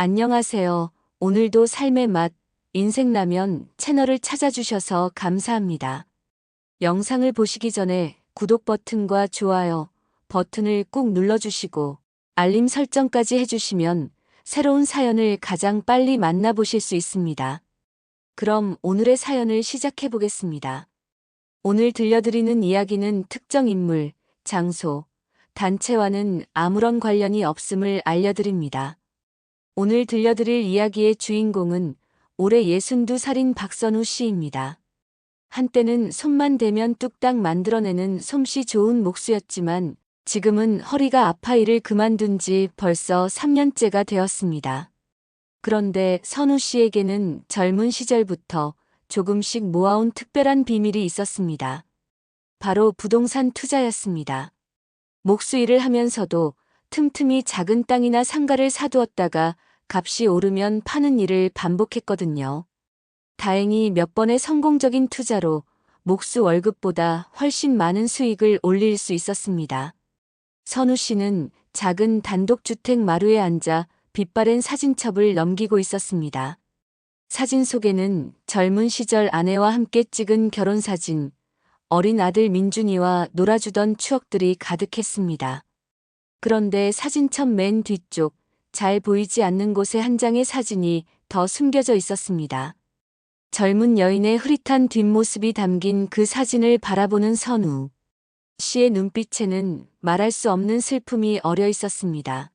안녕하세요. 오늘도 삶의 맛, 인생라면 채널을 찾아주셔서 감사합니다. 영상을 보시기 전에 구독 버튼과 좋아요 버튼을 꾹 눌러주시고 알림 설정까지 해주시면 새로운 사연을 가장 빨리 만나보실 수 있습니다. 그럼 오늘의 사연을 시작해 보겠습니다. 오늘 들려드리는 이야기는 특정 인물, 장소, 단체와는 아무런 관련이 없음을 알려드립니다. 오늘 들려드릴 이야기의 주인공은 올해 62살인 박선우 씨입니다. 한때는 손만 대면 뚝딱 만들어내는 솜씨 좋은 목수였지만 지금은 허리가 아파 일을 그만둔 지 벌써 3년째가 되었습니다. 그런데 선우 씨에게는 젊은 시절부터 조금씩 모아온 특별한 비밀이 있었습니다. 바로 부동산 투자였습니다. 목수 일을 하면서도 틈틈이 작은 땅이나 상가를 사두었다가 값이 오르면 파는 일을 반복했거든요. 다행히 몇 번의 성공적인 투자로 목수 월급보다 훨씬 많은 수익을 올릴 수 있었습니다. 선우 씨는 작은 단독주택 마루에 앉아 빛바랜 사진첩을 넘기고 있었습니다. 사진 속에는 젊은 시절 아내와 함께 찍은 결혼사진, 어린 아들 민준이와 놀아주던 추억들이 가득했습니다. 그런데 사진첩 맨 뒤쪽, 잘 보이지 않는 곳에 한 장의 사진이 더 숨겨져 있었습니다. 젊은 여인의 흐릿한 뒷모습이 담긴 그 사진을 바라보는 선우 씨의 눈빛에는 말할 수 없는 슬픔이 어려 있었습니다.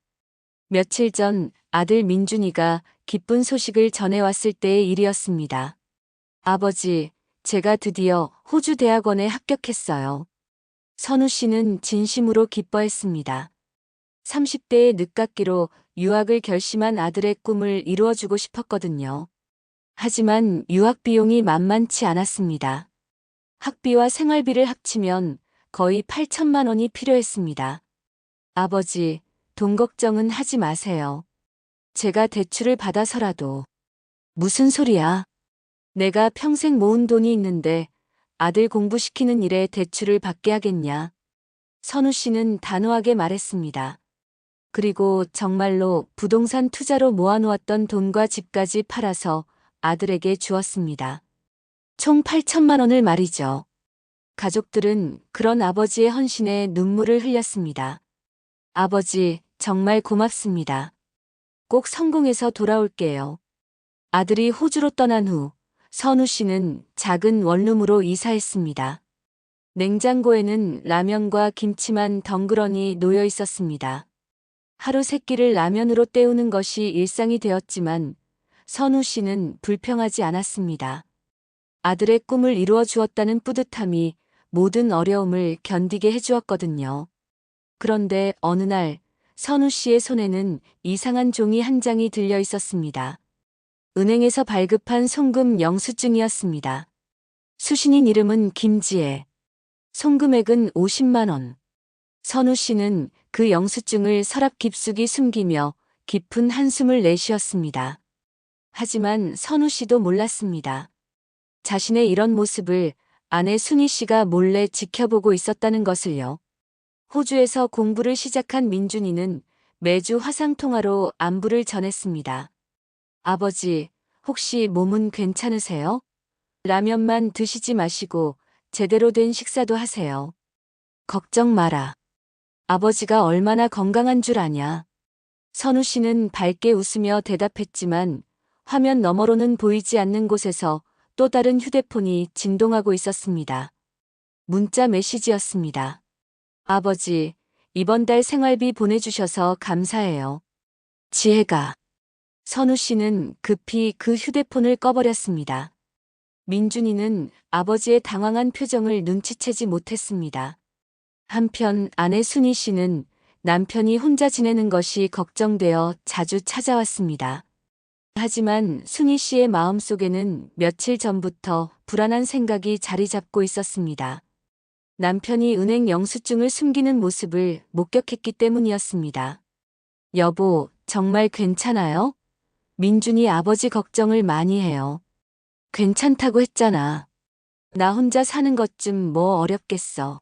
며칠 전 아들 민준이가 기쁜 소식을 전해왔을 때의 일이었습니다. 아버지, 제가 드디어 호주 대학원에 합격했어요. 선우 씨는 진심으로 기뻐했습니다. 30대의 늦깎이로 유학을 결심한 아들의 꿈을 이루어주고 싶었거든요. 하지만 유학 비용이 만만치 않았습니다. 학비와 생활비를 합치면 거의 8천만 원이 필요했습니다. 아버지, 돈 걱정은 하지 마세요. 제가 대출을 받아서라도. 무슨 소리야? 내가 평생 모은 돈이 있는데 아들 공부시키는 일에 대출을 받게 하겠냐? 선우 씨는 단호하게 말했습니다. 그리고 정말로 부동산 투자로 모아놓았던 돈과 집까지 팔아서 아들에게 주었습니다. 총 8천만 원을 말이죠. 가족들은 그런 아버지의 헌신에 눈물을 흘렸습니다. 아버지, 정말 고맙습니다. 꼭 성공해서 돌아올게요. 아들이 호주로 떠난 후 선우 씨는 작은 원룸으로 이사했습니다. 냉장고에는 라면과 김치만 덩그러니 놓여 있었습니다. 하루 세 끼를 라면으로 때우는 것이 일상이 되었지만 선우 씨는 불평하지 않았습니다. 아들의 꿈을 이루어 주었다는 뿌듯함이 모든 어려움을 견디게 해주었거든요. 그런데 어느 날 선우 씨의 손에는 이상한 종이 한 장이 들려 있었습니다. 은행에서 발급한 송금 영수증이었습니다. 수신인 이름은 김지혜. 송금액은 50만 원. 선우 씨는 그 영수증을 서랍 깊숙이 숨기며 깊은 한숨을 내쉬었습니다. 하지만 선우 씨도 몰랐습니다. 자신의 이런 모습을 아내 순희 씨가 몰래 지켜보고 있었다는 것을요. 호주에서 공부를 시작한 민준이는 매주 화상통화로 안부를 전했습니다. 아버지, 혹시 몸은 괜찮으세요? 라면만 드시지 마시고 제대로 된 식사도 하세요. 걱정 마라. 아버지가 얼마나 건강한 줄 아냐. 선우 씨는 밝게 웃으며 대답했지만 화면 너머로는 보이지 않는 곳에서 또 다른 휴대폰이 진동하고 있었습니다. 문자 메시지였습니다. 아버지, 이번 달 생활비 보내주셔서 감사해요. 지혜가. 선우 씨는 급히 그 휴대폰을 꺼버렸습니다. 민준이는 아버지의 당황한 표정을 눈치채지 못했습니다. 한편 아내 순희 씨는 남편이 혼자 지내는 것이 걱정되어 자주 찾아왔습니다. 하지만 순희 씨의 마음속에는 며칠 전부터 불안한 생각이 자리 잡고 있었습니다. 남편이 은행 영수증을 숨기는 모습을 목격했기 때문이었습니다. 여보, 정말 괜찮아요? 민준이 아버지 걱정을 많이 해요. 괜찮다고 했잖아. 나 혼자 사는 것 좀 뭐 어렵겠어.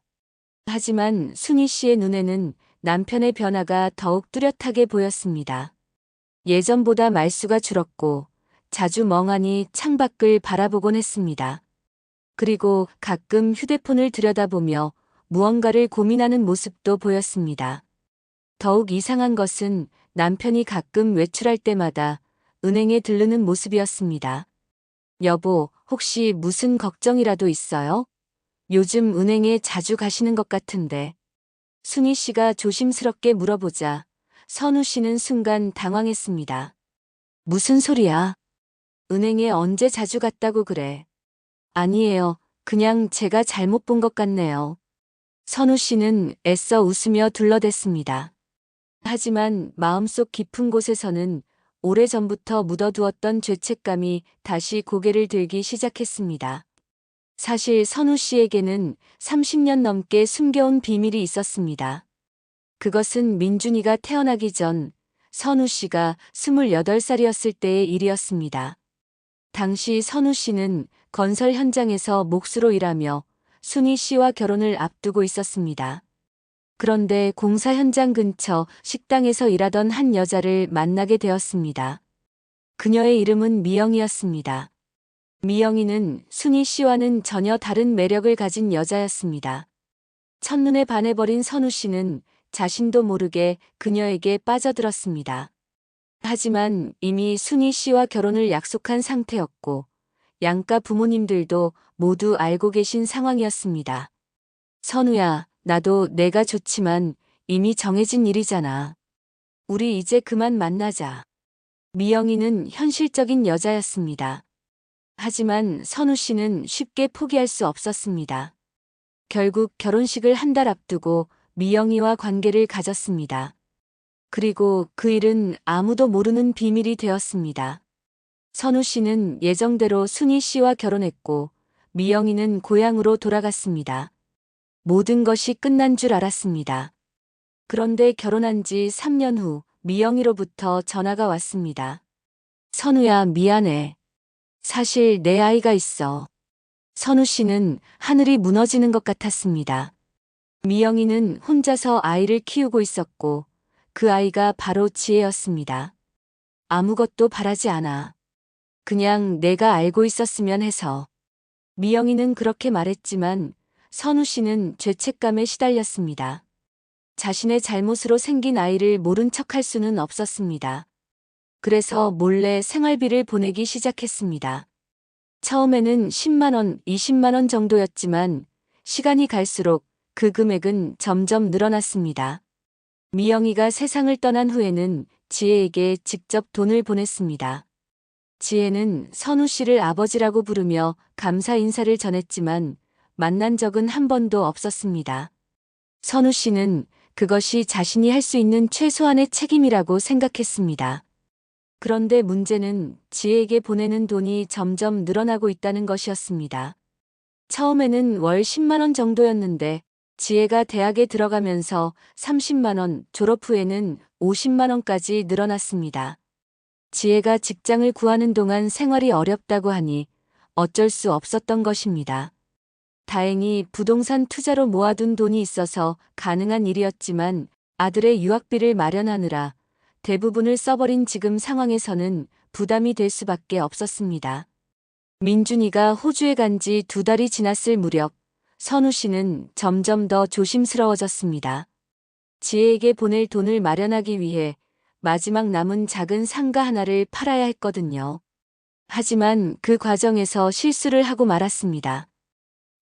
하지만 순희 씨의 눈에는 남편의 변화가 더욱 뚜렷하게 보였습니다. 예전보다 말수가 줄었고 자주 멍하니 창밖을 바라보곤 했습니다. 그리고 가끔 휴대폰을 들여다보며 무언가를 고민하는 모습도 보였습니다. 더욱 이상한 것은 남편이 가끔 외출할 때마다 은행에 들르는 모습이었습니다. 여보, 혹시 무슨 걱정이라도 있어요? 요즘 은행에 자주 가시는 것 같은데. 순희 씨가 조심스럽게 물어보자 선우 씨는 순간 당황했습니다. 무슨 소리야? 은행에 언제 자주 갔다고 그래? 아니에요. 그냥 제가 잘못 본 것 같네요. 선우 씨는 애써 웃으며 둘러댔습니다. 하지만 마음속 깊은 곳에서는 오래전부터 묻어두었던 죄책감이 다시 고개를 들기 시작했습니다. 사실 선우 씨에게는 30년 넘게 숨겨온 비밀이 있었습니다. 그것은 민준이가 태어나기 전 선우 씨가 28살이었을 때의 일이었습니다. 당시 선우 씨는 건설 현장에서 몫으로 일하며 순희 씨와 결혼을 앞두고 있었습니다. 그런데 공사 현장 근처 식당에서 일하던 한 여자를 만나게 되었습니다. 그녀의 이름은 미영이었습니다. 미영이는 순희 씨와는 전혀 다른 매력을 가진 여자였습니다. 첫눈에 반해버린 선우 씨는 자신도 모르게 그녀에게 빠져들었습니다. 하지만 이미 순희 씨와 결혼을 약속한 상태였고 양가 부모님들도 모두 알고 계신 상황이었습니다. 선우야, 나도 내가 좋지만 이미 정해진 일이잖아. 우리 이제 그만 만나자. 미영이는 현실적인 여자였습니다. 하지만 선우 씨는 쉽게 포기할 수 없었습니다. 결국 결혼식을 한 달 앞두고 미영이와 관계를 가졌습니다. 그리고 그 일은 아무도 모르는 비밀이 되었습니다. 선우 씨는 예정대로 순희 씨와 결혼했고 미영이는 고향으로 돌아갔습니다. 모든 것이 끝난 줄 알았습니다. 그런데 결혼한 지 3년 후 미영이로부터 전화가 왔습니다. 선우야, 미안해. 사실 내 아이가 있어. 선우 씨는 하늘이 무너지는 것 같았습니다. 미영이는 혼자서 아이를 키우고 있었고 그 아이가 바로 지혜였습니다. 아무것도 바라지 않아. 그냥 내가 알고 있었으면 해서. 미영이는 그렇게 말했지만 선우 씨는 죄책감에 시달렸습니다. 자신의 잘못으로 생긴 아이를 모른 척할 수는 없었습니다. 그래서 몰래 생활비를 보내기 시작했습니다. 처음에는 10만 원, 20만 원 정도였지만 시간이 갈수록 그 금액은 점점 늘어났습니다. 미영이가 세상을 떠난 후에는 지혜에게 직접 돈을 보냈습니다. 지혜는 선우 씨를 아버지라고 부르며 감사 인사를 전했지만 만난 적은 한 번도 없었습니다. 선우 씨는 그것이 자신이 할 수 있는 최소한의 책임이라고 생각했습니다. 그런데 문제는 지혜에게 보내는 돈이 점점 늘어나고 있다는 것이었습니다. 처음에는 월 10만 원 정도였는데 지혜가 대학에 들어가면서 30만 원, 졸업 후에는 50만 원까지 늘어났습니다. 지혜가 직장을 구하는 동안 생활이 어렵다고 하니 어쩔 수 없었던 것입니다. 다행히 부동산 투자로 모아둔 돈이 있어서 가능한 일이었지만 아들의 유학비를 마련하느라 대부분을 써버린 지금 상황에서는 부담이 될 수밖에 없었습니다. 민준이가 호주에 간 지 2달이 지났을 무렵 선우 씨는 점점 더 조심스러워졌습니다. 지혜에게 보낼 돈을 마련하기 위해 마지막 남은 작은 상가 하나를 팔아야 했거든요. 하지만 그 과정에서 실수를 하고 말았습니다.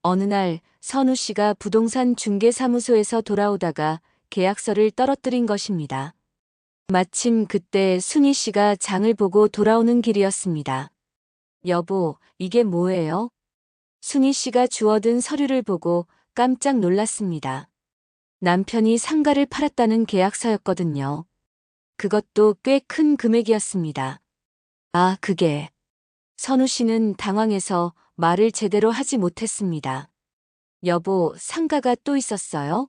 어느 날 선우 씨가 부동산 중개사무소에서 돌아오다가 계약서를 떨어뜨린 것입니다. 마침 그때 순희 씨가 장을 보고 돌아오는 길이었습니다. 여보, 이게 뭐예요? 순희 씨가 주워든 서류를 보고 깜짝 놀랐습니다. 남편이 상가를 팔았다는 계약서였거든요. 그것도 꽤 큰 금액이었습니다. 아, 그게. 선우 씨는 당황해서 말을 제대로 하지 못했습니다. 여보, 상가가 또 있었어요?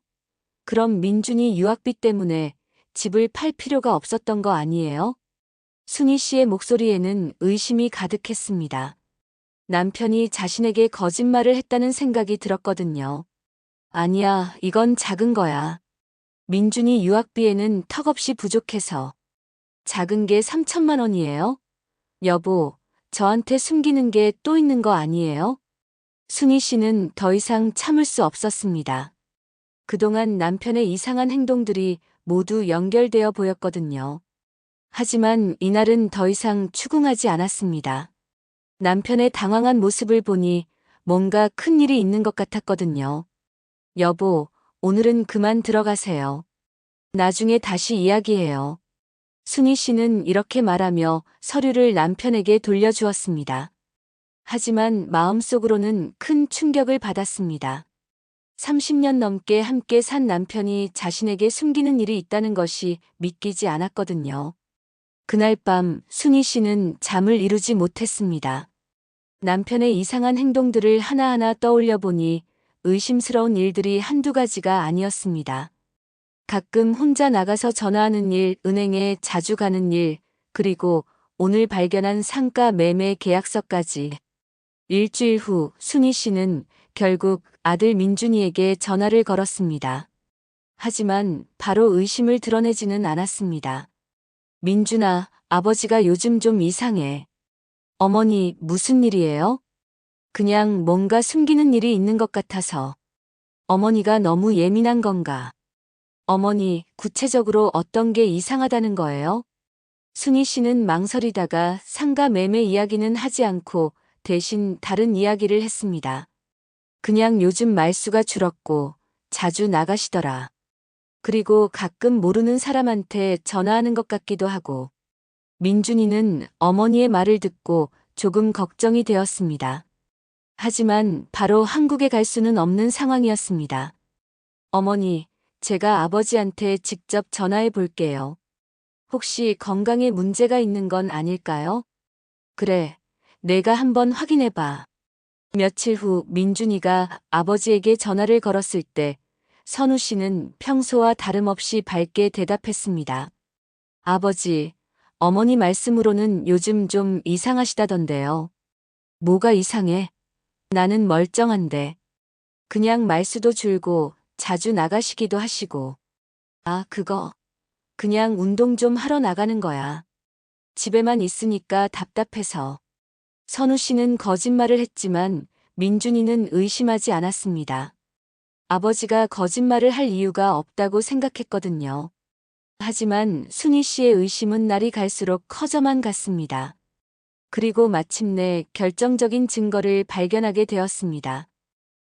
그럼 민준이 유학비 때문에 집을 팔 필요가 없었던 거 아니에요? 순희 씨의 목소리에는 의심이 가득했습니다. 남편이 자신에게 거짓말을 했다는 생각이 들었거든요. 아니야, 이건 작은 거야. 민준이 유학비에는 턱없이 부족해서. 작은 게 3천만 원이에요? 여보, 저한테 숨기는 게 또 있는 거 아니에요? 순희 씨는 더 이상 참을 수 없었습니다. 그동안 남편의 이상한 행동들이 모두 연결되어 보였거든요. 하지만 이날은 더 이상 추궁하지 않았습니다. 남편의 당황한 모습을 보니 뭔가 큰 일이 있는 것 같았거든요. 여보, 오늘은 그만 들어가세요. 나중에 다시 이야기해요. 순희 씨는 이렇게 말하며 서류를 남편에게 돌려주었습니다. 하지만 마음속으로는 큰 충격을 받았습니다. 30년 넘게 함께 산 남편이 자신에게 숨기는 일이 있다는 것이 믿기지 않았거든요. 그날 밤 순희 씨는 잠을 이루지 못했습니다. 남편의 이상한 행동들을 하나하나 떠올려 보니 의심스러운 일들이 한두 가지가 아니었습니다. 가끔 혼자 나가서 전화하는 일, 은행에 자주 가는 일, 그리고 오늘 발견한 상가 매매 계약서까지. 일주일 후 순희 씨는 결국 아들 민준이에게 전화를 걸었습니다. 하지만 바로 의심을 드러내지는 않았습니다. 민준아, 아버지가 요즘 좀 이상해. 어머니, 무슨 일이에요? 그냥 뭔가 숨기는 일이 있는 것 같아서. 어머니가 너무 예민한 건가? 어머니, 구체적으로 어떤 게 이상하다는 거예요? 순희 씨는 망설이다가 상가 매매 이야기는 하지 않고 대신 다른 이야기를 했습니다. 그냥 요즘 말수가 줄었고 자주 나가시더라. 그리고 가끔 모르는 사람한테 전화하는 것 같기도 하고. 민준이는 어머니의 말을 듣고 조금 걱정이 되었습니다. 하지만 바로 한국에 갈 수는 없는 상황이었습니다. 어머니, 제가 아버지한테 직접 전화해 볼게요. 혹시 건강에 문제가 있는 건 아닐까요? 그래, 내가 한번 확인해 봐. 며칠 후 민준이가 아버지에게 전화를 걸었을 때 선우 씨는 평소와 다름없이 밝게 대답했습니다. 아버지, 어머니 말씀으로는 요즘 좀 이상하시다던데요. 뭐가 이상해? 나는 멀쩡한데. 그냥 말수도 줄고 자주 나가시기도 하시고. 아, 그거. 그냥 운동 좀 하러 나가는 거야. 집에만 있으니까 답답해서. 선우 씨는 거짓말을 했지만 민준이는 의심하지 않았습니다. 아버지가 거짓말을 할 이유가 없다고 생각했거든요. 하지만 순희 씨의 의심은 날이 갈수록 커져만 갔습니다. 그리고 마침내 결정적인 증거를 발견하게 되었습니다.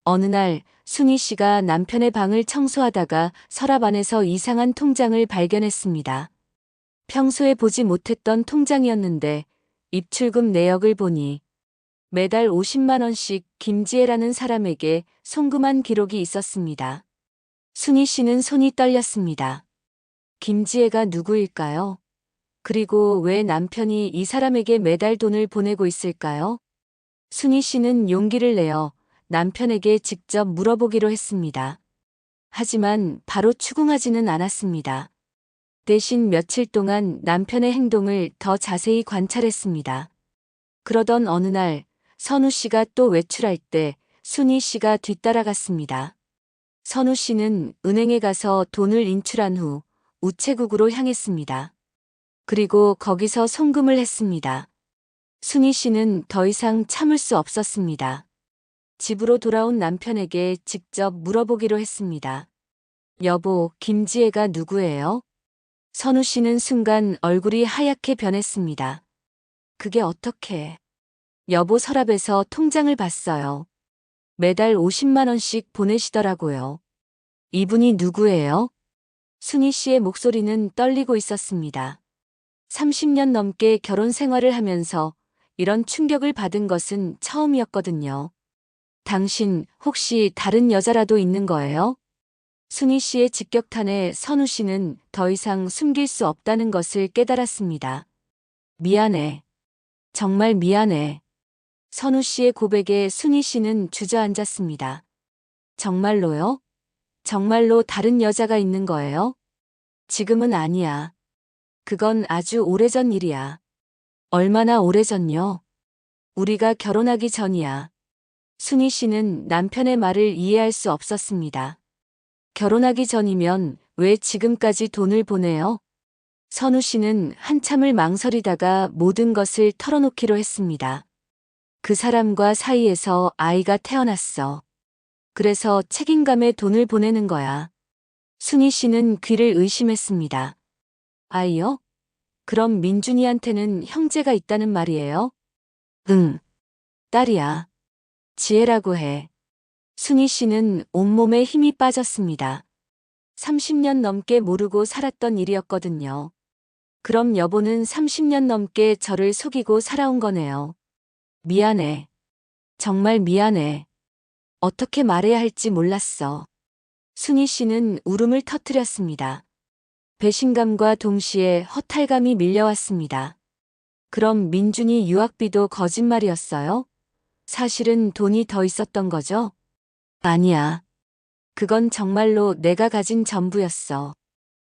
어느 날 순희 씨가 남편의 방을 청소하다가 서랍 안에서 이상한 통장을 발견했습니다. 평소에 보지 못했던 통장이었는데 입출금 내역을 보니 매달 50만 원씩 김지혜라는 사람에게 송금한 기록이 있었습니다. 순희 씨는 손이 떨렸습니다. 김지혜가 누구일까요? 그리고 왜 남편이 이 사람에게 매달 돈을 보내고 있을까요? 순희 씨는 용기를 내어 남편에게 직접 물어보기로 했습니다. 하지만 바로 추궁하지는 않았습니다. 대신 며칠 동안 남편의 행동을 더 자세히 관찰했습니다. 그러던 어느 날 선우 씨가 또 외출할 때 순희 씨가 뒤따라갔습니다. 선우 씨는 은행에 가서 돈을 인출한 후 우체국으로 향했습니다. 그리고 거기서 송금을 했습니다. 순희 씨는 더 이상 참을 수 없었습니다. 집으로 돌아온 남편에게 직접 물어보기로 했습니다. 여보, 김지혜가 누구예요? 선우 씨는 순간 얼굴이 하얗게 변했습니다. 그게 어떻게? 여보 서랍에서 통장을 봤어요. 매달 50만 원씩 보내시더라고요. 이분이 누구예요? 순희 씨의 목소리는 떨리고 있었습니다. 30년 넘게 결혼 생활을 하면서 이런 충격을 받은 것은 처음이었거든요. 당신 혹시 다른 여자라도 있는 거예요? 순희 씨의 직격탄에 선우 씨는 더 이상 숨길 수 없다는 것을 깨달았습니다. 미안해. 정말 미안해. 선우 씨의 고백에 순희 씨는 주저앉았습니다. 정말로요? 정말로 다른 여자가 있는 거예요? 지금은 아니야. 그건 아주 오래전 일이야. 얼마나 오래전요? 우리가 결혼하기 전이야. 순희 씨는 남편의 말을 이해할 수 없었습니다. 결혼하기 전이면 왜 지금까지 돈을 보내요? 선우 씨는 한참을 망설이다가 모든 것을 털어놓기로 했습니다. 그 사람과 사이에서 아이가 태어났어. 그래서 책임감에 돈을 보내는 거야. 순희 씨는 귀를 의심했습니다. 아이요? 그럼 민준이한테는 형제가 있다는 말이에요? 응, 딸이야. 지혜라고 해. 순희 씨는 온몸에 힘이 빠졌습니다. 30년 넘게 모르고 살았던 일이었거든요. 그럼 여보는 30년 넘게 저를 속이고 살아온 거네요. 미안해. 정말 미안해. 어떻게 말해야 할지 몰랐어. 순희 씨는 울음을 터뜨렸습니다. 배신감과 동시에 허탈감이 밀려왔습니다. 그럼 민준이 유학비도 거짓말이었어요? 사실은 돈이 더 있었던 거죠? 아니야. 그건 정말로 내가 가진 전부였어.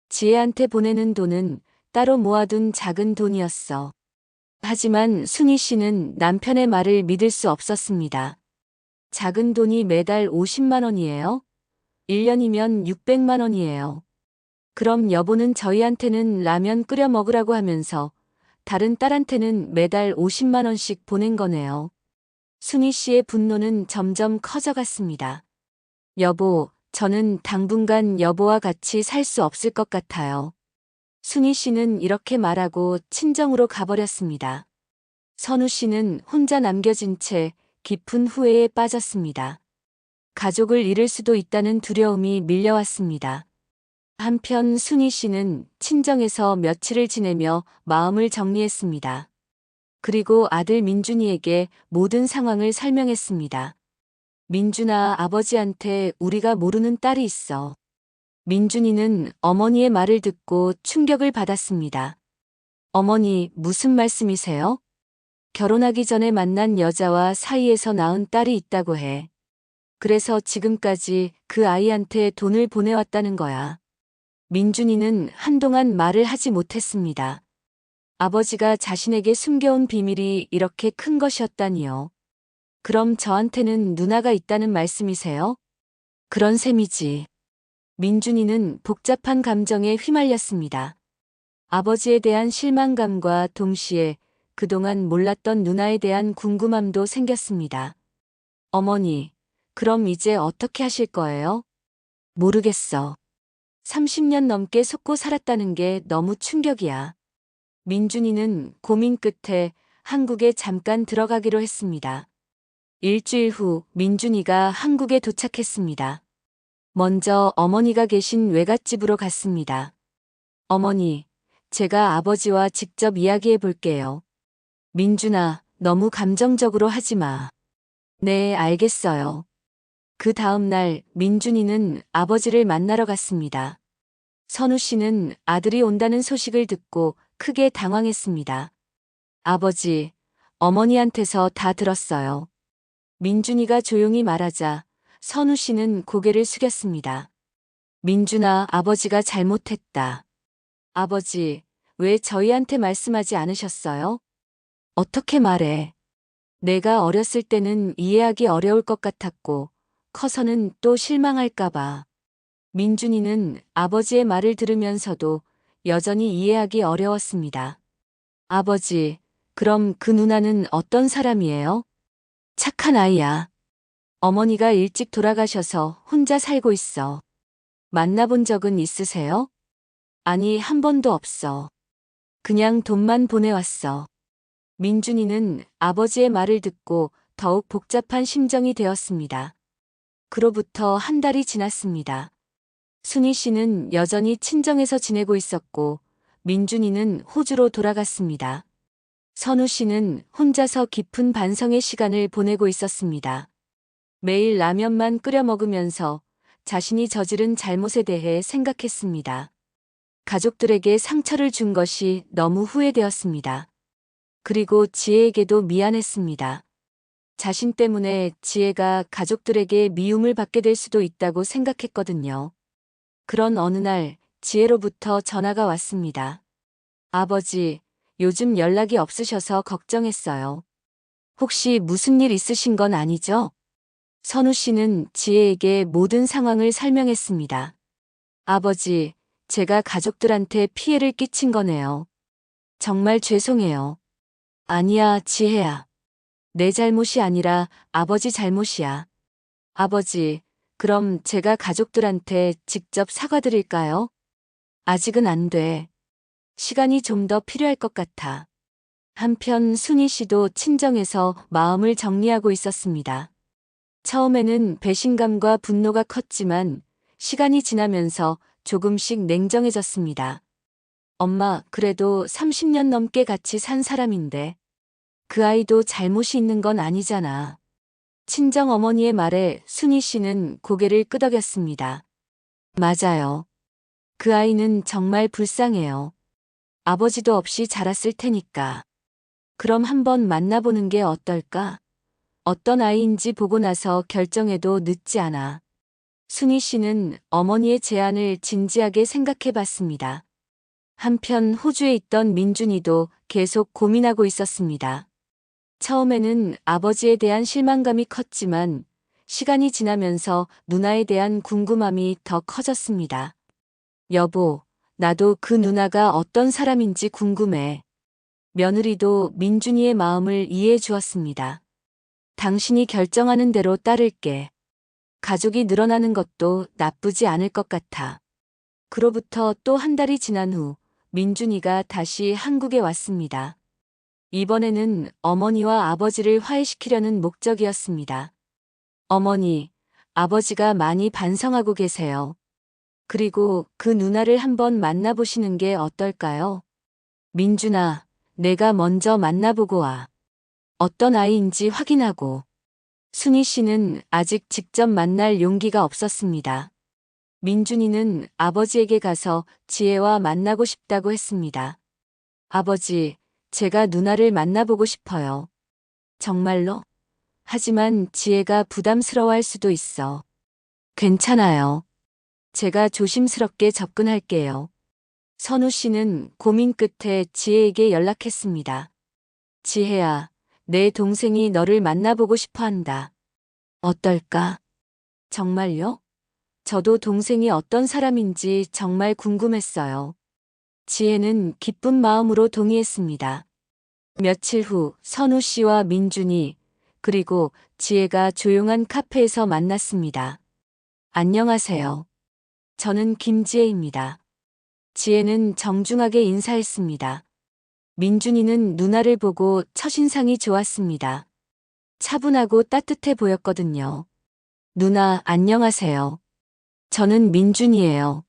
지혜한테 보내는 돈은 따로 모아둔 작은 돈이었어. 하지만 순희 씨는 남편의 말을 믿을 수 없었습니다. 작은 돈이 매달 50만 원이에요? 1년이면 600만 원이에요. 그럼 여보는 저희한테는 라면 끓여 먹으라고 하면서 다른 딸한테는 매달 50만 원씩 보낸 거네요. 순희 씨의 분노는 점점 커져갔습니다. 여보, 저는 당분간 여보와 같이 살 수 없을 것 같아요. 순희 씨는 이렇게 말하고 친정으로 가버렸습니다. 선우 씨는 혼자 남겨진 채 깊은 후회에 빠졌습니다. 가족을 잃을 수도 있다는 두려움이 밀려왔습니다. 한편 순희 씨는 친정에서 며칠을 지내며 마음을 정리했습니다. 그리고 아들 민준이에게 모든 상황을 설명했습니다. 민준아, 아버지한테 우리가 모르는 딸이 있어. 민준이는 어머니의 말을 듣고 충격을 받았습니다. 어머니, 무슨 말씀이세요? 결혼하기 전에 만난 여자와 사이에서 낳은 딸이 있다고 해. 그래서 지금까지 그 아이한테 돈을 보내왔다는 거야. 민준이는 한동안 말을 하지 못했습니다. 아버지가 자신에게 숨겨온 비밀이 이렇게 큰 것이었다니요. 그럼 저한테는 누나가 있다는 말씀이세요? 그런 셈이지. 민준이는 복잡한 감정에 휘말렸습니다. 아버지에 대한 실망감과 동시에 그동안 몰랐던 누나에 대한 궁금함도 생겼습니다. 어머니, 그럼 이제 어떻게 하실 거예요? 모르겠어. 30년 넘게 속고 살았다는 게 너무 충격이야. 민준이는 고민 끝에 한국에 잠깐 들어가기로 했습니다. 일주일 후 민준이가 한국에 도착했습니다. 먼저 어머니가 계신 외갓집으로 갔습니다. 어머니, 제가 아버지와 직접 이야기해 볼게요. 민준아, 너무 감정적으로 하지 마. 네, 알겠어요. 그 다음 날 민준이는 아버지를 만나러 갔습니다. 선우 씨는 아들이 온다는 소식을 듣고 크게 당황했습니다. 아버지, 어머니한테서 다 들었어요. 민준이가 조용히 말하자 선우 씨는 고개를 숙였습니다. 민준아, 아버지가 잘못했다. 아버지, 왜 저희한테 말씀하지 않으셨어요? 어떻게 말해? 내가 어렸을 때는 이해하기 어려울 것 같았고, 커서는 또 실망할까봐. 민준이는 아버지의 말을 들으면서도 여전히 이해하기 어려웠습니다. 아버지, 그럼 그 누나는 어떤 사람이에요? 착한 아이야. 어머니가 일찍 돌아가셔서 혼자 살고 있어. 만나본 적은 있으세요? 아니, 한 번도 없어. 그냥 돈만 보내왔어. 민준이는 아버지의 말을 듣고 더욱 복잡한 심정이 되었습니다. 그로부터 한 달이 지났습니다. 순희 씨는 여전히 친정에서 지내고 있었고, 민준이는 호주로 돌아갔습니다. 선우 씨는 혼자서 깊은 반성의 시간을 보내고 있었습니다. 매일 라면만 끓여 먹으면서 자신이 저지른 잘못에 대해 생각했습니다. 가족들에게 상처를 준 것이 너무 후회되었습니다. 그리고 지혜에게도 미안했습니다. 자신 때문에 지혜가 가족들에게 미움을 받게 될 수도 있다고 생각했거든요. 그런 어느 날 지혜로부터 전화가 왔습니다. 아버지, 요즘 연락이 없으셔서 걱정했어요. 혹시 무슨 일 있으신 건 아니죠? 선우 씨는 지혜에게 모든 상황을 설명했습니다. 아버지, 제가 가족들한테 피해를 끼친 거네요. 정말 죄송해요. 아니야, 지혜야. 내 잘못이 아니라 아버지 잘못이야. 아버지, 그럼 제가 가족들한테 직접 사과드릴까요? 아직은 안 돼. 시간이 좀 더 필요할 것 같아. 한편 순희 씨도 친정에서 마음을 정리하고 있었습니다. 처음에는 배신감과 분노가 컸지만 시간이 지나면서 조금씩 냉정해졌습니다. 엄마, 그래도 30년 넘게 같이 산 사람인데 그 아이도 잘못이 있는 건 아니잖아. 친정 어머니의 말에 순희 씨는 고개를 끄덕였습니다. 맞아요. 그 아이는 정말 불쌍해요. 아버지도 없이 자랐을 테니까. 그럼 한번 만나보는 게 어떨까? 어떤 아이인지 보고 나서 결정해도 늦지 않아. 순희 씨는 어머니의 제안을 진지하게 생각해 봤습니다. 한편 호주에 있던 민준이도 계속 고민하고 있었습니다. 처음에는 아버지에 대한 실망감이 컸지만 시간이 지나면서 누나에 대한 궁금함이 더 커졌습니다. 여보, 나도 그 누나가 어떤 사람인지 궁금해. 며느리도 민준이의 마음을 이해해 주었습니다. 당신이 결정하는 대로 따를게. 가족이 늘어나는 것도 나쁘지 않을 것 같아. 그로부터 또 한 달이 지난 후 민준이가 다시 한국에 왔습니다. 이번에는 어머니와 아버지를 화해시키려는 목적이었습니다. 어머니, 아버지가 많이 반성하고 계세요. 그리고 그 누나를 한번 만나보시는 게 어떨까요? 민준아, 내가 먼저 만나보고 와. 어떤 아이인지 확인하고. 순희 씨는 아직 직접 만날 용기가 없었습니다. 민준이는 아버지에게 가서 지혜와 만나고 싶다고 했습니다. 아버지, 제가 누나를 만나보고 싶어요. 정말로? 하지만 지혜가 부담스러워할 수도 있어. 괜찮아요. 제가 조심스럽게 접근할게요. 선우 씨는 고민 끝에 지혜에게 연락했습니다. 지혜야, 내 동생이 너를 만나보고 싶어 한다. 어떨까? 정말요? 저도 동생이 어떤 사람인지 정말 궁금했어요. 지혜는 기쁜 마음으로 동의했습니다. 며칠 후 선우 씨와 민준이 그리고 지혜가 조용한 카페에서 만났습니다. 안녕하세요. 저는 김지혜입니다. 지혜는 정중하게 인사했습니다. 민준이는 누나를 보고 첫인상이 좋았습니다. 차분하고 따뜻해 보였거든요. 누나, 안녕하세요. 저는 민준이에요.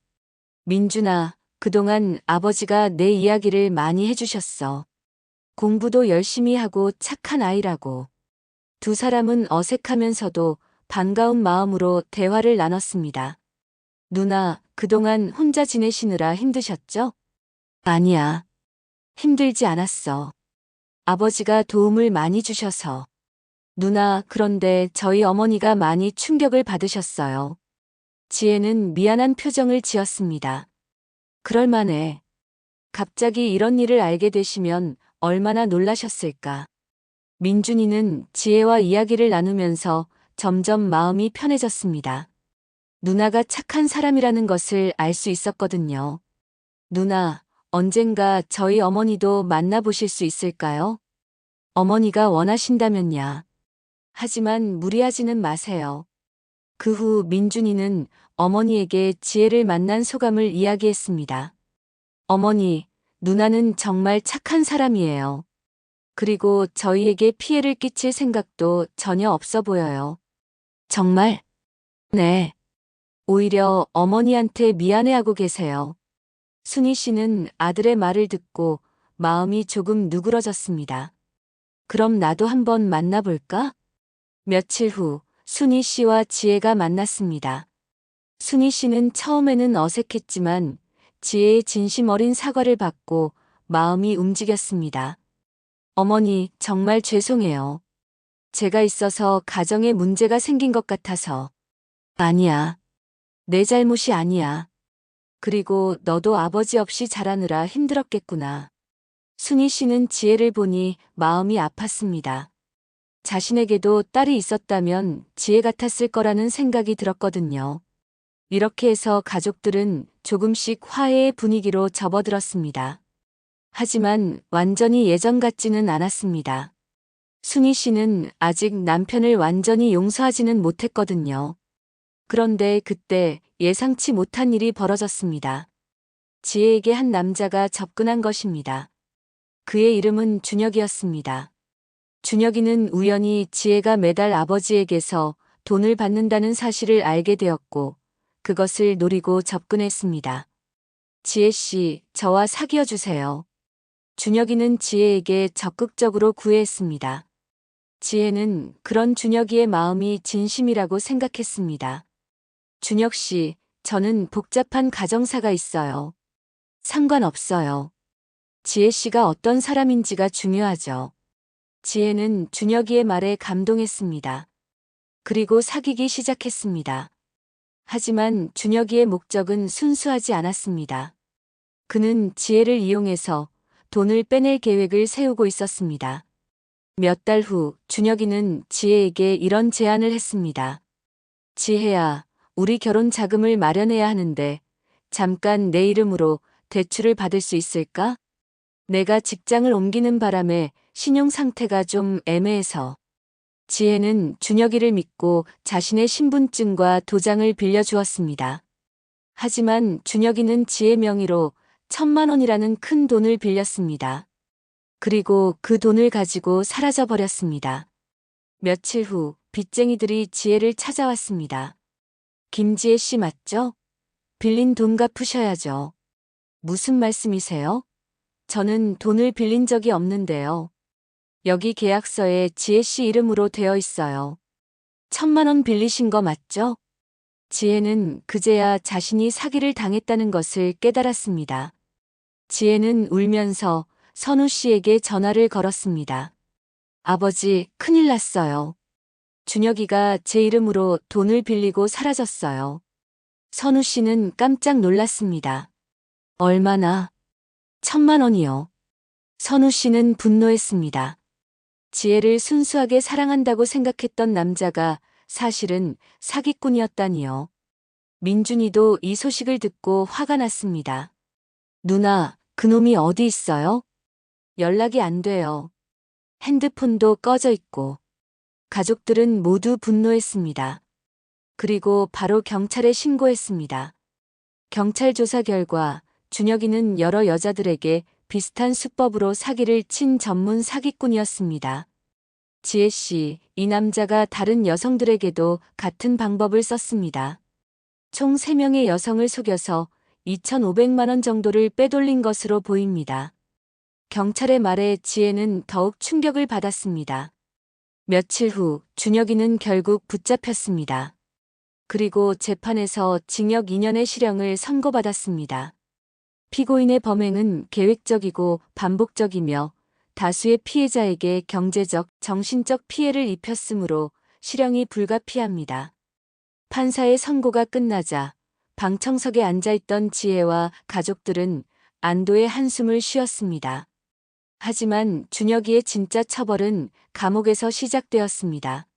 민준아, 그동안 아버지가 내 이야기를 많이 해주셨어. 공부도 열심히 하고 착한 아이라고. 두 사람은 어색하면서도 반가운 마음으로 대화를 나눴습니다. 누나, 그동안 혼자 지내시느라 힘드셨죠? 아니야. 힘들지 않았어. 아버지가 도움을 많이 주셔서. 누나, 그런데 저희 어머니가 많이 충격을 받으셨어요. 지혜는 미안한 표정을 지었습니다. 그럴만해. 갑자기 이런 일을 알게 되시면 얼마나 놀라셨을까. 민준이는 지혜와 이야기를 나누면서 점점 마음이 편해졌습니다. 누나가 착한 사람이라는 것을 알 수 있었거든요. 누나, 언젠가 저희 어머니도 만나보실 수 있을까요? 어머니가 원하신다면야. 하지만 무리하지는 마세요. 그 후 민준이는 어머니에게 지혜를 만난 소감을 이야기했습니다. 어머니, 누나는 정말 착한 사람이에요. 그리고 저희에게 피해를 끼칠 생각도 전혀 없어 보여요. 정말? 네. 오히려 어머니한테 미안해하고 계세요. 순희 씨는 아들의 말을 듣고 마음이 조금 누그러졌습니다. 그럼 나도 한번 만나볼까? 며칠 후 순희 씨와 지혜가 만났습니다. 순희 씨는 처음에는 어색했지만 지혜의 진심 어린 사과를 받고 마음이 움직였습니다. 어머니, 정말 죄송해요. 제가 있어서 가정에 문제가 생긴 것 같아서. 아니야. 내 잘못이 아니야. 그리고 너도 아버지 없이 자라느라 힘들었겠구나. 순희 씨는 지혜를 보니 마음이 아팠습니다. 자신에게도 딸이 있었다면 지혜 같았을 거라는 생각이 들었거든요. 이렇게 해서 가족들은 조금씩 화해의 분위기로 접어들었습니다. 하지만 완전히 예전 같지는 않았습니다. 순희 씨는 아직 남편을 완전히 용서하지는 못했거든요. 그런데 그때 예상치 못한 일이 벌어졌습니다. 지혜에게 한 남자가 접근한 것입니다. 그의 이름은 준혁이었습니다. 준혁이는 우연히 지혜가 매달 아버지에게서 돈을 받는다는 사실을 알게 되었고, 그것을 노리고 접근했습니다. 지혜 씨, 저와 사귀어 주세요. 준혁이는 지혜에게 적극적으로 구애했습니다. 지혜는 그런 준혁이의 마음이 진심이라고 생각했습니다. 준혁 씨, 저는 복잡한 가정사가 있어요. 상관없어요. 지혜 씨가 어떤 사람인지가 중요하죠. 지혜는 준혁이의 말에 감동했습니다. 그리고 사귀기 시작했습니다. 하지만 준혁이의 목적은 순수하지 않았습니다. 그는 지혜를 이용해서 돈을 빼낼 계획을 세우고 있었습니다. 몇 달 후 준혁이는 지혜에게 이런 제안을 했습니다. 지혜야, 우리 결혼 자금을 마련해야 하는데 잠깐 내 이름으로 대출을 받을 수 있을까? 내가 직장을 옮기는 바람에 신용 상태가 좀 애매해서. 지혜는 준혁이를 믿고 자신의 신분증과 도장을 빌려주었습니다. 하지만 준혁이는 지혜 명의로 1,000만 원이라는 큰 돈을 빌렸습니다. 그리고 그 돈을 가지고 사라져버렸습니다. 며칠 후 빚쟁이들이 지혜를 찾아왔습니다. 김지혜 씨 맞죠? 빌린 돈 갚으셔야죠. 무슨 말씀이세요? 저는 돈을 빌린 적이 없는데요. 여기 계약서에 지혜 씨 이름으로 되어 있어요. 1,000만 원 빌리신 거 맞죠? 지혜는 그제야 자신이 사기를 당했다는 것을 깨달았습니다. 지혜는 울면서 선우 씨에게 전화를 걸었습니다. 아버지, 큰일 났어요. 준혁이가 제 이름으로 돈을 빌리고 사라졌어요. 선우 씨는 깜짝 놀랐습니다. 얼마나? 1,000만 원이요. 선우 씨는 분노했습니다. 지혜를 순수하게 사랑한다고 생각했던 남자가 사실은 사기꾼이었다니요. 민준이도 이 소식을 듣고 화가 났습니다. 누나, 그놈이 어디 있어요? 연락이 안 돼요. 핸드폰도 꺼져 있고. 가족들은 모두 분노했습니다. 그리고 바로 경찰에 신고했습니다. 경찰 조사 결과 준혁이는 여러 여자들에게 비슷한 수법으로 사기를 친 전문 사기꾼이었습니다. 지혜 씨, 이 남자가 다른 여성들에게도 같은 방법을 썼습니다. 총 3명의 여성을 속여서 2,500만 원 정도를 빼돌린 것으로 보입니다. 경찰의 말에 지혜는 더욱 충격을 받았습니다. 며칠 후 준혁이는 결국 붙잡혔습니다. 그리고 재판에서 징역 2년의 실형을 선고받았습니다. 피고인의 범행은 계획적이고 반복적이며 다수의 피해자에게 경제적, 정신적 피해를 입혔으므로 실형이 불가피합니다. 판사의 선고가 끝나자 방청석에 앉아있던 지혜와 가족들은 안도의 한숨을 쉬었습니다. 하지만 준혁이의 진짜 처벌은 감옥에서 시작되었습니다.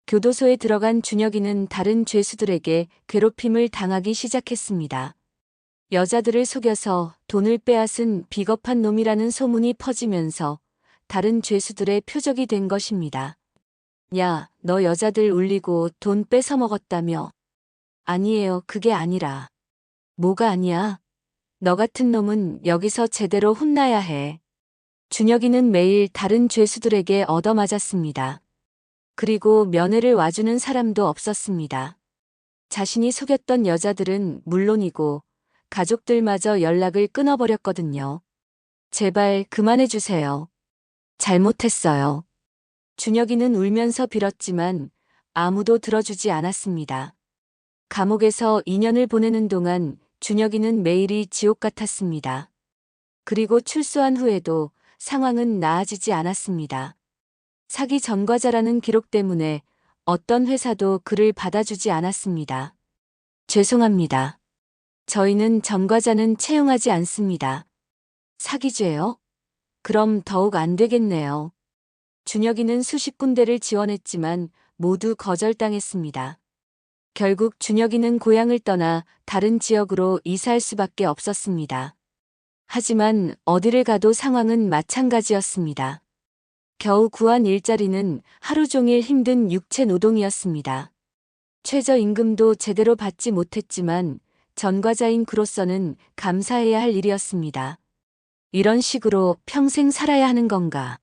교도소에 들어간 준혁이는 다른 죄수들에게 괴롭힘을 당하기 시작했습니다. 여자들을 속여서 돈을 빼앗은 비겁한 놈이라는 소문이 퍼지면서 다른 죄수들의 표적이 된 것입니다. 야, 너 여자들 울리고 돈 뺏어 먹었다며? 아니에요, 그게 아니라. 뭐가 아니야? 너 같은 놈은 여기서 제대로 혼나야 해. 준혁이는 매일 다른 죄수들에게 얻어맞았습니다. 그리고 면회를 와주는 사람도 없었습니다. 자신이 속였던 여자들은 물론이고 가족들마저 연락을 끊어버렸거든요. 제발 그만해주세요. 잘못했어요. 준혁이는 울면서 빌었지만 아무도 들어주지 않았습니다. 감옥에서 2년을 보내는 동안 준혁이는 매일이 지옥 같았습니다. 그리고 출소한 후에도 상황은 나아지지 않았습니다. 사기 전과자라는 기록 때문에 어떤 회사도 그를 받아주지 않았습니다. 죄송합니다. 저희는 전과자는 채용하지 않습니다. 사기죄요? 그럼 더욱 안 되겠네요. 준혁이는 수십 군데를 지원했지만 모두 거절당했습니다. 결국 준혁이는 고향을 떠나 다른 지역으로 이사할 수밖에 없었습니다. 하지만 어디를 가도 상황은 마찬가지였습니다. 겨우 구한 일자리는 하루 종일 힘든 육체 노동이었습니다. 최저임금도 제대로 받지 못했지만 전과자인 그로서는 감사해야 할 일이었습니다. 이런 식으로 평생 살아야 하는 건가?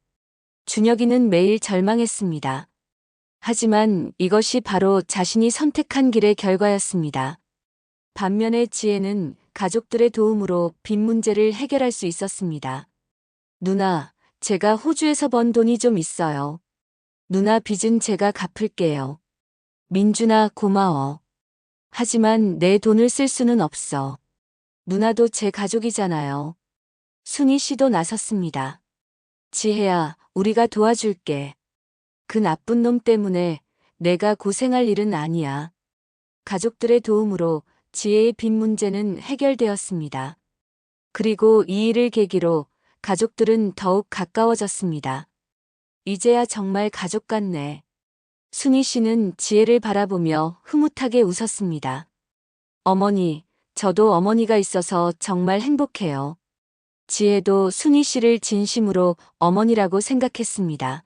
준혁이는 매일 절망했습니다. 하지만 이것이 바로 자신이 선택한 길의 결과였습니다. 반면에 지혜는 가족들의 도움으로 빚 문제를 해결할 수 있었습니다. 누나, 제가 호주에서 번 돈이 좀 있어요. 누나 빚은 제가 갚을게요. 민준아, 고마워. 하지만 내 돈을 쓸 수는 없어. 누나도 제 가족이잖아요. 순희 씨도 나섰습니다. 지혜야, 우리가 도와줄게. 그 나쁜 놈 때문에 내가 고생할 일은 아니야. 가족들의 도움으로 지혜의 빚 문제는 해결되었습니다. 그리고 이 일을 계기로 가족들은 더욱 가까워졌습니다. 이제야 정말 가족 같네. 순희 씨는 지혜를 바라보며 흐뭇하게 웃었습니다. 어머니, 저도 어머니가 있어서 정말 행복해요. 지혜도 순희 씨를 진심으로 어머니라고 생각했습니다.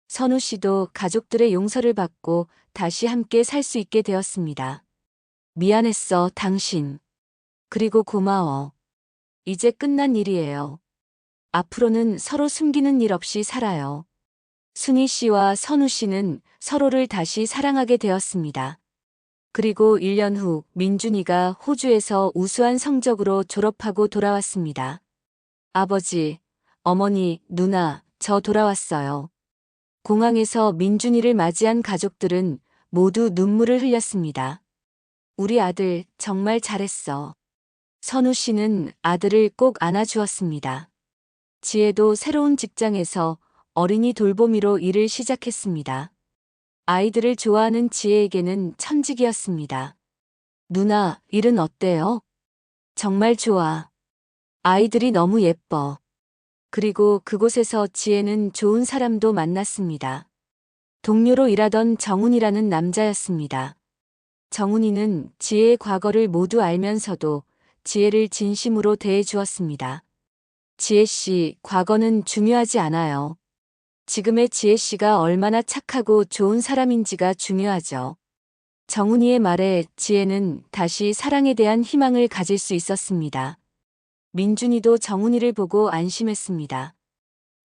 선우 씨도 가족들의 용서를 받고 다시 함께 살 수 있게 되었습니다. 미안했어, 당신. 그리고 고마워. 이제 끝난 일이에요. 앞으로는 서로 숨기는 일 없이 살아요. 순희 씨와 선우 씨는 서로를 다시 사랑하게 되었습니다. 그리고 1년 후 민준이가 호주에서 우수한 성적으로 졸업하고 돌아왔습니다. 아버지, 어머니, 누나, 저 돌아왔어요. 공항에서 민준이를 맞이한 가족들은 모두 눈물을 흘렸습니다. 우리 아들 정말 잘했어. 선우 씨는 아들을 꼭 안아주었습니다. 지혜도 새로운 직장에서 어린이 돌보미로 일을 시작했습니다. 아이들을 좋아하는 지혜에게는 천직이었습니다. 누나, 일은 어때요? 정말 좋아. 아이들이 너무 예뻐. 그리고 그곳에서 지혜는 좋은 사람도 만났습니다. 동료로 일하던 정훈이라는 남자였습니다. 정훈이는 지혜의 과거를 모두 알면서도 지혜를 진심으로 대해 주었습니다. 지혜 씨, 과거는 중요하지 않아요. 지금의 지혜 씨가 얼마나 착하고 좋은 사람인지가 중요하죠. 정훈이의 말에 지혜는 다시 사랑에 대한 희망을 가질 수 있었습니다. 민준이도 정훈이를 보고 안심했습니다.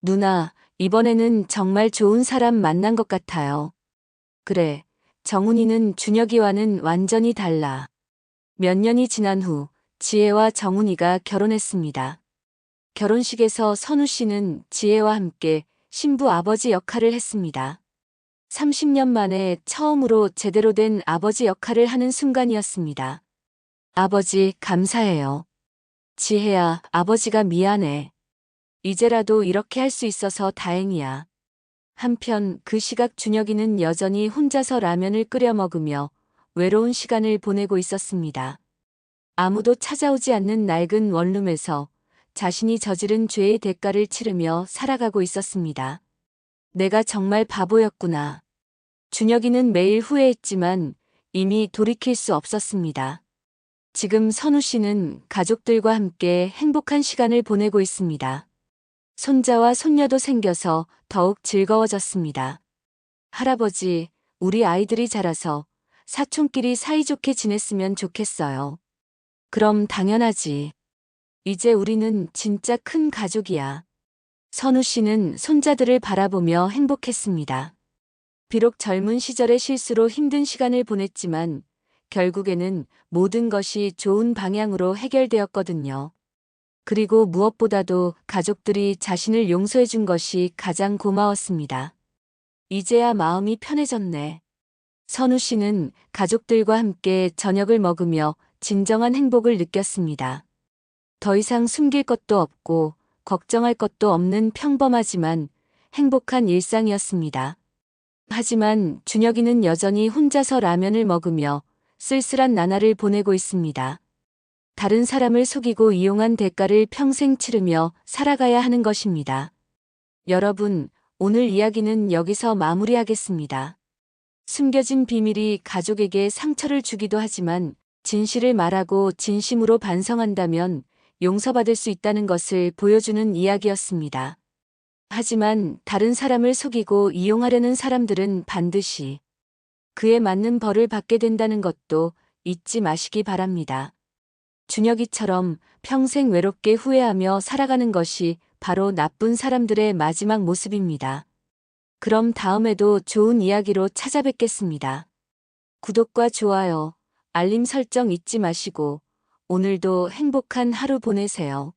누나, 이번에는 정말 좋은 사람 만난 것 같아요. 그래, 정훈이는 준혁이와는 완전히 달라. 몇 년이 지난 후 지혜와 정훈이가 결혼했습니다. 결혼식에서 선우 씨는 지혜와 함께 신부 아버지 역할을 했습니다. 30년 만에 처음으로 제대로 된 아버지 역할을 하는 순간이었습니다. 아버지, 감사해요. 지혜야, 아버지가 미안해. 이제라도 이렇게 할 수 있어서 다행이야. 한편 그 시각 준혁이는 여전히 혼자서 라면을 끓여 먹으며 외로운 시간을 보내고 있었습니다. 아무도 찾아오지 않는 낡은 원룸에서 자신이 저지른 죄의 대가를 치르며 살아가고 있었습니다. 내가 정말 바보였구나. 준혁이는 매일 후회했지만 이미 돌이킬 수 없었습니다. 지금 선우 씨는 가족들과 함께 행복한 시간을 보내고 있습니다. 손자와 손녀도 생겨서 더욱 즐거워졌습니다. 할아버지, 우리 아이들이 자라서 사촌끼리 사이좋게 지냈으면 좋겠어요. 그럼 당연하지. 이제 우리는 진짜 큰 가족이야. 선우 씨는 손자들을 바라보며 행복했습니다. 비록 젊은 시절의 실수로 힘든 시간을 보냈지만 결국에는 모든 것이 좋은 방향으로 해결되었거든요. 그리고 무엇보다도 가족들이 자신을 용서해 준 것이 가장 고마웠습니다. 이제야 마음이 편해졌네. 선우 씨는 가족들과 함께 저녁을 먹으며 진정한 행복을 느꼈습니다. 더 이상 숨길 것도 없고 걱정할 것도 없는 평범하지만 행복한 일상이었습니다. 하지만 준혁이는 여전히 혼자서 라면을 먹으며 쓸쓸한 나날을 보내고 있습니다. 다른 사람을 속이고 이용한 대가를 평생 치르며 살아가야 하는 것입니다. 여러분, 오늘 이야기는 여기서 마무리하겠습니다. 숨겨진 비밀이 가족에게 상처를 주기도 하지만 진실을 말하고 진심으로 반성한다면 용서받을 수 있다는 것을 보여주는 이야기였습니다. 하지만 다른 사람을 속이고 이용하려는 사람들은 반드시 그에 맞는 벌을 받게 된다는 것도 잊지 마시기 바랍니다. 준혁이처럼 평생 외롭게 후회하며 살아가는 것이 바로 나쁜 사람들의 마지막 모습입니다. 그럼 다음에도 좋은 이야기로 찾아뵙겠습니다. 구독과 좋아요, 알림 설정 잊지 마시고 오늘도 행복한 하루 보내세요.